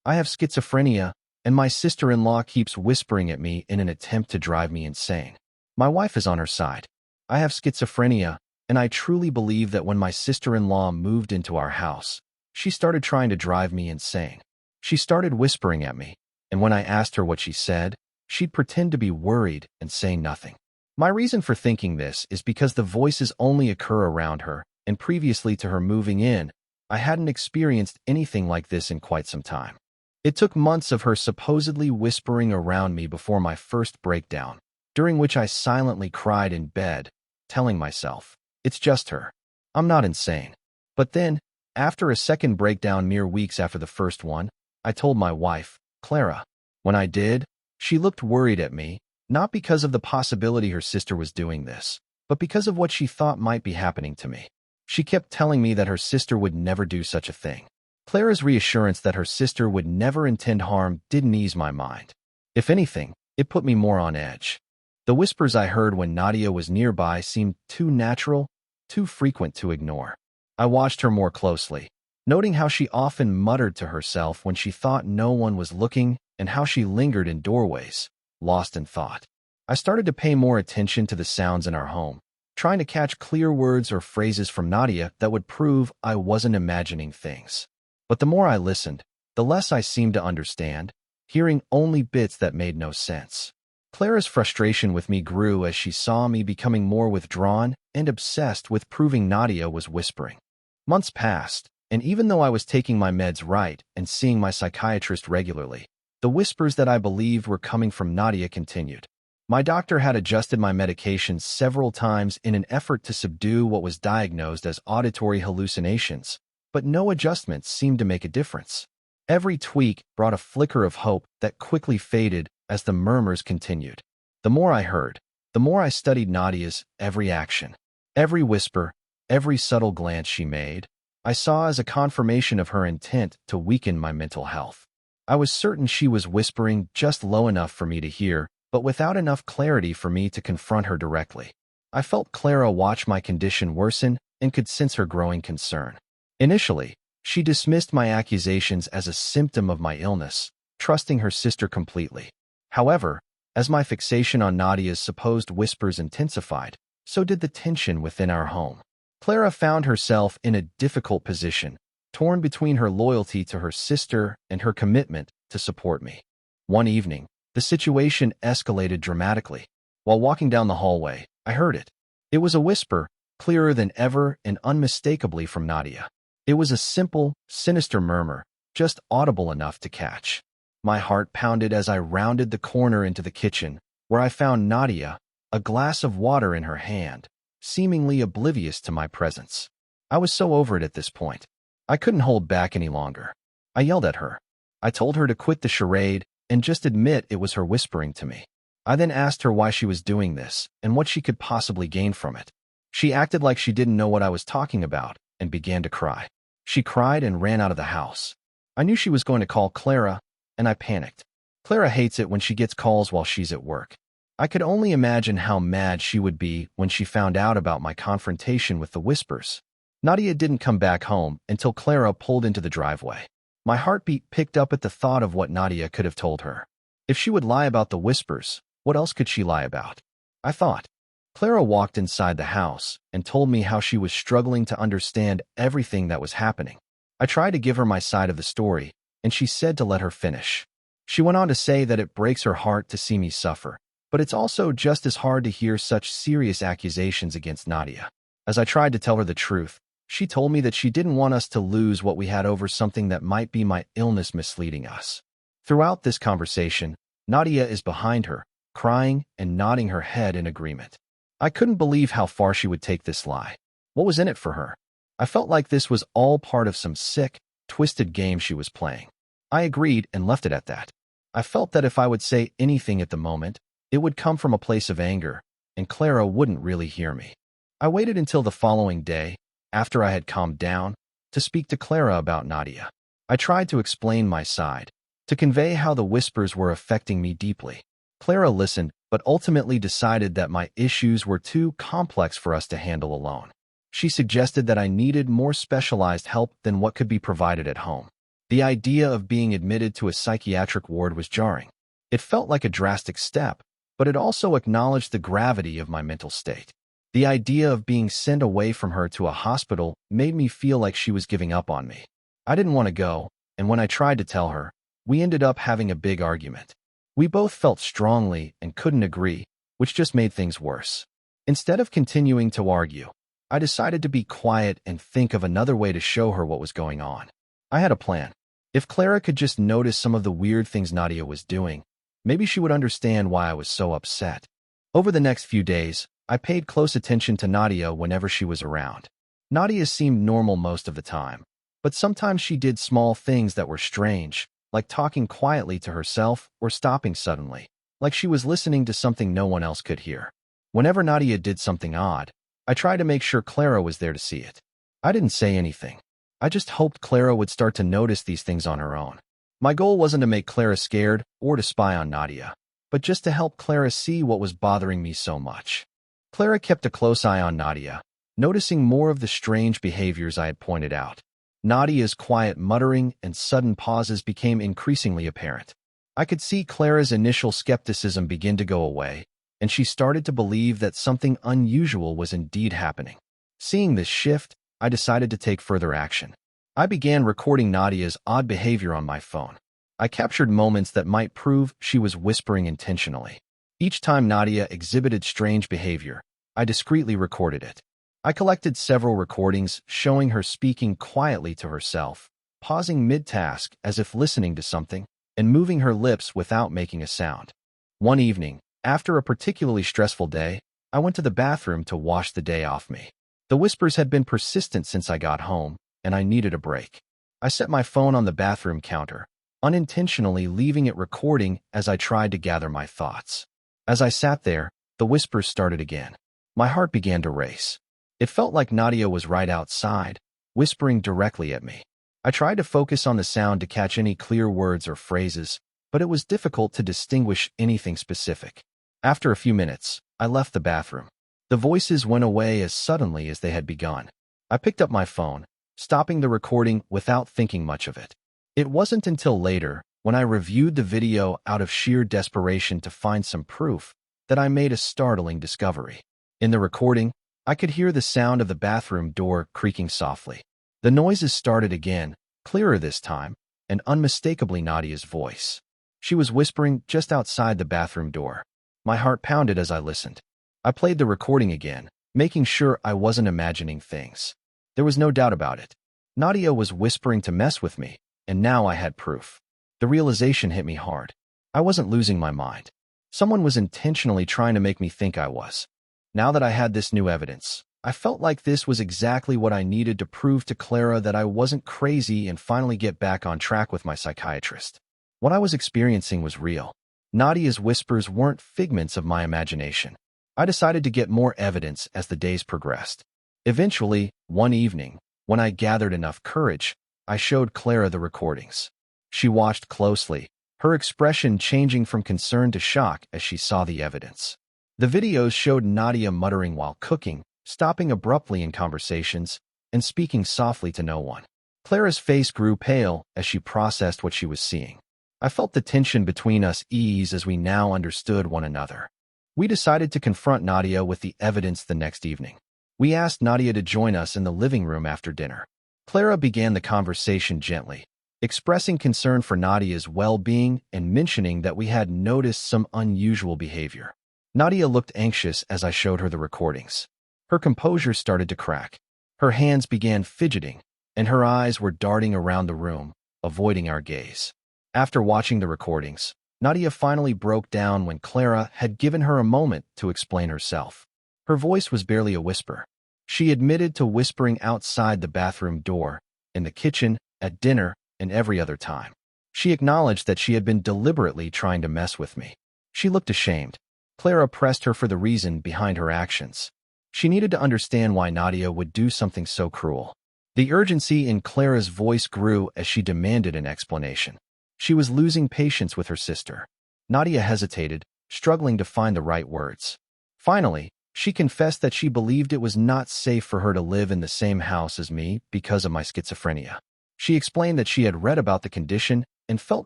I have schizophrenia, and my sister-in-law keeps whispering at me in an attempt to drive me insane. My wife is on her side. I have schizophrenia, and I truly believe that when my sister-in-law moved into our house, she started trying to drive me insane. She started whispering at me, and when I asked her what she said, she'd pretend to be worried and say nothing. My reason for thinking this is because the voices only occur around her, and previously to her moving in, I hadn't experienced anything like this in quite some time. It took months of her supposedly whispering around me before my first breakdown, during which I silently cried in bed, telling myself, "It's just her. I'm not insane." But then, after a second breakdown mere weeks after the first one, I told my wife, Clara. When I did, she looked worried at me, not because of the possibility her sister was doing this, but because of what she thought might be happening to me. She kept telling me that her sister would never do such a thing. Clara's reassurance that her sister would never intend harm didn't ease my mind. If anything, it put me more on edge. The whispers I heard when Nadia was nearby seemed too natural, too frequent to ignore. I watched her more closely, noting how she often muttered to herself when she thought no one was looking and how she lingered in doorways, lost in thought. I started to pay more attention to the sounds in our home, trying to catch clear words or phrases from Nadia that would prove I wasn't imagining things. But the more I listened, the less I seemed to understand, hearing only bits that made no sense. Clara's frustration with me grew as she saw me becoming more withdrawn and obsessed with proving Nadia was whispering. Months passed, and even though I was taking my meds right and seeing my psychiatrist regularly, the whispers that I believed were coming from Nadia continued. My doctor had adjusted my medications several times in an effort to subdue what was diagnosed as auditory hallucinations, but no adjustments seemed to make a difference. Every tweak brought a flicker of hope that quickly faded as the murmurs continued. The more I heard, the more I studied Nadia's every action, every whisper, every subtle glance she made, I saw as a confirmation of her intent to weaken my mental health. I was certain she was whispering just low enough for me to hear, but without enough clarity for me to confront her directly. I felt Clara watch my condition worsen and could sense her growing concern. Initially, she dismissed my accusations as a symptom of my illness, trusting her sister completely. However, as my fixation on Nadia's supposed whispers intensified, so did the tension within our home. Clara found herself in a difficult position, torn between her loyalty to her sister and her commitment to support me. One evening, the situation escalated dramatically. While walking down the hallway, I heard it. It was a whisper, clearer than ever and unmistakably from Nadia. It was a simple, sinister murmur, just audible enough to catch. My heart pounded as I rounded the corner into the kitchen, where I found Nadia, a glass of water in her hand, seemingly oblivious to my presence. I was so over it at this point. I couldn't hold back any longer. I yelled at her. I told her to quit the charade and just admit it was her whispering to me. I then asked her why she was doing this and what she could possibly gain from it. She acted like she didn't know what I was talking about and began to cry. She cried and ran out of the house. I knew she was going to call Clara, and I panicked. Clara hates it when she gets calls while she's at work. I could only imagine how mad she would be when she found out about my confrontation with the whispers. Nadia didn't come back home until Clara pulled into the driveway. My heartbeat picked up at the thought of what Nadia could have told her. If she would lie about the whispers, what else could she lie about? I thought. Clara walked inside the house and told me how she was struggling to understand everything that was happening. I tried to give her my side of the story, and she said to let her finish. She went on to say that it breaks her heart to see me suffer, but it's also just as hard to hear such serious accusations against Nadia. As I tried to tell her the truth, she told me that she didn't want us to lose what we had over something that might be my illness misleading us. Throughout this conversation, Nadia is behind her, crying and nodding her head in agreement. I couldn't believe how far she would take this lie. What was in it for her? I felt like this was all part of some sick, twisted game she was playing. I agreed and left it at that. I felt that if I would say anything at the moment, it would come from a place of anger, and Clara wouldn't really hear me. I waited until the following day, after I had calmed down, to speak to Clara about Nadia. I tried to explain my side, to convey how the whispers were affecting me deeply. Clara listened, but ultimately decided that my issues were too complex for us to handle alone. She suggested that I needed more specialized help than what could be provided at home. The idea of being admitted to a psychiatric ward was jarring. It felt like a drastic step, but it also acknowledged the gravity of my mental state. The idea of being sent away from her to a hospital made me feel like she was giving up on me. I didn't want to go, and when I tried to tell her, we ended up having a big argument. We both felt strongly and couldn't agree, which just made things worse. Instead of continuing to argue, I decided to be quiet and think of another way to show her what was going on. I had a plan. If Clara could just notice some of the weird things Nadia was doing, maybe she would understand why I was so upset. Over the next few days, I paid close attention to Nadia whenever she was around. Nadia seemed normal most of the time, but sometimes she did small things that were strange, like talking quietly to herself or stopping suddenly, like she was listening to something no one else could hear. Whenever Nadia did something odd, I tried to make sure Clara was there to see it. I didn't say anything. I just hoped Clara would start to notice these things on her own. My goal wasn't to make Clara scared or to spy on Nadia, but just to help Clara see what was bothering me so much. Clara kept a close eye on Nadia, noticing more of the strange behaviors I had pointed out. Nadia's quiet muttering and sudden pauses became increasingly apparent. I could see Clara's initial skepticism begin to go away, and she started to believe that something unusual was indeed happening. Seeing this shift, I decided to take further action. I began recording Nadia's odd behavior on my phone. I captured moments that might prove she was whispering intentionally. Each time Nadia exhibited strange behavior, I discreetly recorded it. I collected several recordings showing her speaking quietly to herself, pausing mid-task as if listening to something, and moving her lips without making a sound. One evening, after a particularly stressful day, I went to the bathroom to wash the day off me. The whispers had been persistent since I got home, and I needed a break. I set my phone on the bathroom counter, unintentionally leaving it recording as I tried to gather my thoughts. As I sat there, the whispers started again. My heart began to race. It felt like Nadia was right outside, whispering directly at me. I tried to focus on the sound to catch any clear words or phrases, but it was difficult to distinguish anything specific. After a few minutes, I left the bathroom. The voices went away as suddenly as they had begun. I picked up my phone, stopping the recording without thinking much of it. It wasn't until later, when I reviewed the video out of sheer desperation to find some proof, that I made a startling discovery. In the recording, I could hear the sound of the bathroom door creaking softly. The noises started again, clearer this time, and unmistakably Nadia's voice. She was whispering just outside the bathroom door. My heart pounded as I listened. I played the recording again, making sure I wasn't imagining things. There was no doubt about it. Nadia was whispering to mess with me, and now I had proof. The realization hit me hard. I wasn't losing my mind. Someone was intentionally trying to make me think I was. Now that I had this new evidence, I felt like this was exactly what I needed to prove to Clara that I wasn't crazy and finally get back on track with my psychiatrist. What I was experiencing was real. Nadia's whispers weren't figments of my imagination. I decided to get more evidence as the days progressed. Eventually, one evening, when I gathered enough courage, I showed Clara the recordings. She watched closely, her expression changing from concern to shock as she saw the evidence. The videos showed Nadia muttering while cooking, stopping abruptly in conversations, and speaking softly to no one. Clara's face grew pale as she processed what she was seeing. I felt the tension between us ease as we now understood one another. We decided to confront Nadia with the evidence the next evening. We asked Nadia to join us in the living room after dinner. Clara began the conversation gently, expressing concern for Nadia's well-being and mentioning that we had noticed some unusual behavior. Nadia looked anxious as I showed her the recordings. Her composure started to crack. Her hands began fidgeting, and her eyes were darting around the room, avoiding our gaze. After watching the recordings, Nadia finally broke down when Clara had given her a moment to explain herself. Her voice was barely a whisper. She admitted to whispering outside the bathroom door, in the kitchen, at dinner, and every other time. She acknowledged that she had been deliberately trying to mess with me. She looked ashamed. Clara pressed her for the reason behind her actions. She needed to understand why Nadia would do something so cruel. The urgency in Clara's voice grew as she demanded an explanation. She was losing patience with her sister. Nadia hesitated, struggling to find the right words. Finally, she confessed that she believed it was not safe for her to live in the same house as me because of my schizophrenia. She explained that she had read about the condition and felt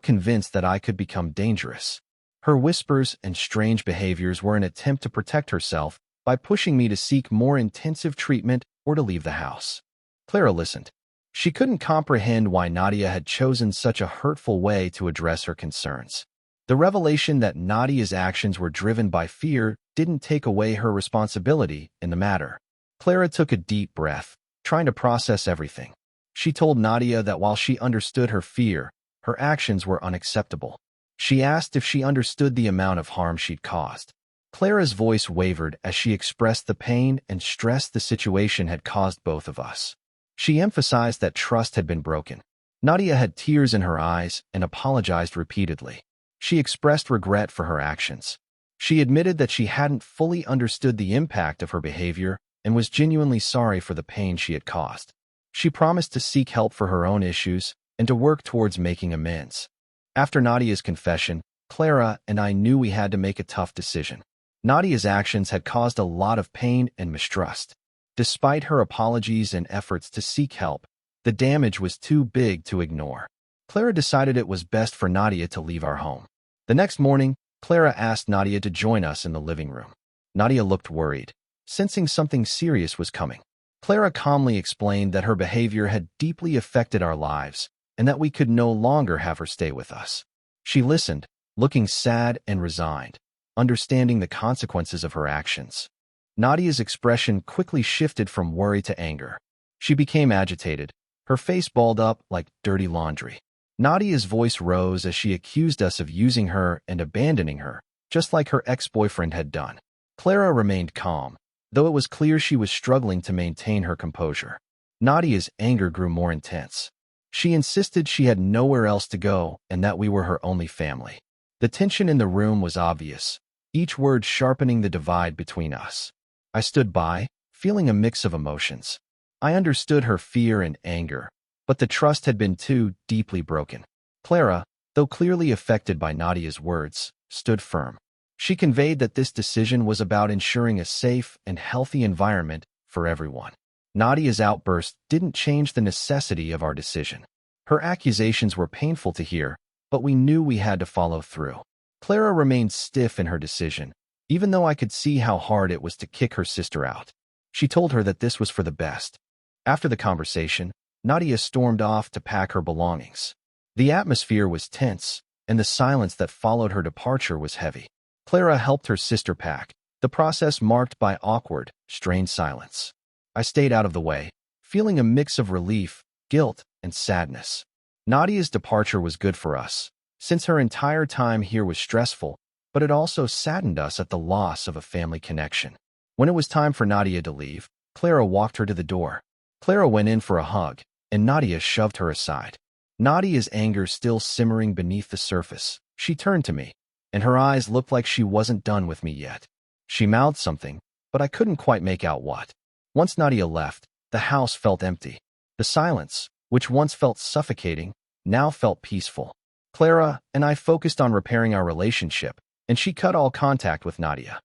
convinced that I could become dangerous. Her whispers and strange behaviors were an attempt to protect herself by pushing me to seek more intensive treatment or to leave the house. Clara listened. She couldn't comprehend why Nadia had chosen such a hurtful way to address her concerns. The revelation that Nadia's actions were driven by fear didn't take away her responsibility in the matter. Clara took a deep breath, trying to process everything. She told Nadia that while she understood her fear, her actions were unacceptable. She asked if she understood the amount of harm she'd caused. Clara's voice wavered as she expressed the pain and stress the situation had caused both of us. She emphasized that trust had been broken. Nadia had tears in her eyes and apologized repeatedly. She expressed regret for her actions. She admitted that she hadn't fully understood the impact of her behavior and was genuinely sorry for the pain she had caused. She promised to seek help for her own issues and to work towards making amends. After Nadia's confession, Clara and I knew we had to make a tough decision. Nadia's actions had caused a lot of pain and mistrust. Despite her apologies and efforts to seek help, the damage was too big to ignore. Clara decided it was best for Nadia to leave our home. The next morning, Clara asked Nadia to join us in the living room. Nadia looked worried, sensing something serious was coming. Clara calmly explained that her behavior had deeply affected our lives and that we could no longer have her stay with us. She listened, looking sad and resigned, understanding the consequences of her actions. Nadia's expression quickly shifted from worry to anger. She became agitated, her face balled up like dirty laundry. Nadia's voice rose as she accused us of using her and abandoning her, just like her ex-boyfriend had done. Clara remained calm, though it was clear she was struggling to maintain her composure. Nadia's anger grew more intense. She insisted she had nowhere else to go and that we were her only family. The tension in the room was obvious, each word sharpening the divide between us. I stood by, feeling a mix of emotions. I understood her fear and anger, but the trust had been too deeply broken. Clara, though clearly affected by Nadia's words, stood firm. She conveyed that this decision was about ensuring a safe and healthy environment for everyone. Nadia's outburst didn't change the necessity of our decision. Her accusations were painful to hear, but we knew we had to follow through. Clara remained stiff in her decision, even though I could see how hard it was to kick her sister out. She told her that this was for the best. After the conversation, Nadia stormed off to pack her belongings. The atmosphere was tense, and the silence that followed her departure was heavy. Clara helped her sister pack, the process marked by awkward, strained silence. I stayed out of the way, feeling a mix of relief, guilt, and sadness. Nadia's departure was good for us, since her entire time here was stressful, but it also saddened us at the loss of a family connection. When it was time for Nadia to leave, Clara walked her to the door. Clara went in for a hug, and Nadia shoved her aside. Nadia's anger still simmering beneath the surface, she turned to me, and her eyes looked like she wasn't done with me yet. She mouthed something, but I couldn't quite make out what. Once Nadia left, the house felt empty. The silence, which once felt suffocating, now felt peaceful. Clara and I focused on repairing our relationship, and she cut all contact with Nadia.